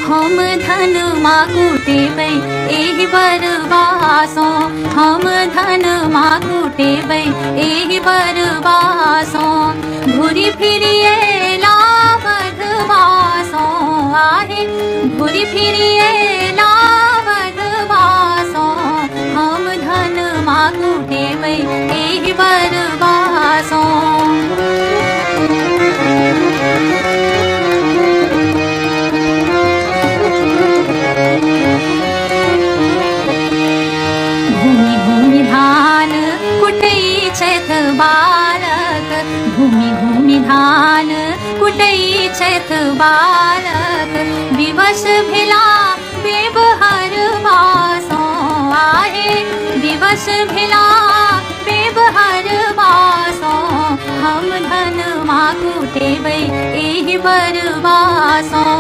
हम धन माकुटेबै एहि बरबासों, हम धन माकुटेबै एहि बरबासों। घुरी फिरिए लावधवासों, आहे घुरी फिरिए लावधवासों। हम धन माकुटेबै एहि बरबासों। भूमि भूमि धान कुटै छथि बालक, भूमि भूमि धान कुटै छथि बालक। विवश भेला बेबहर बासों, आहे विवश भेला बेबहर बासों। हम धन माकुटेबै एहि बरबासों।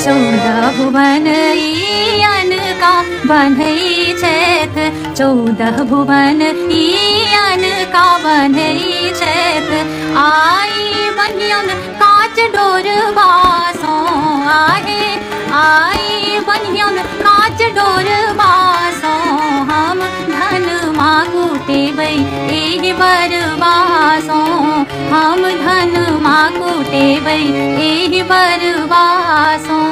चौदह भुवन ईयन का बन्है छथि, चौदह भुवन ईयन का बन्है छथि। आई बनियन काच डोर बासों, आहे आई बनियन काच डोर बासों। हम धन माकुटेबै एहि बरबासों, हम धन माकुटेबै एहि बरबासों।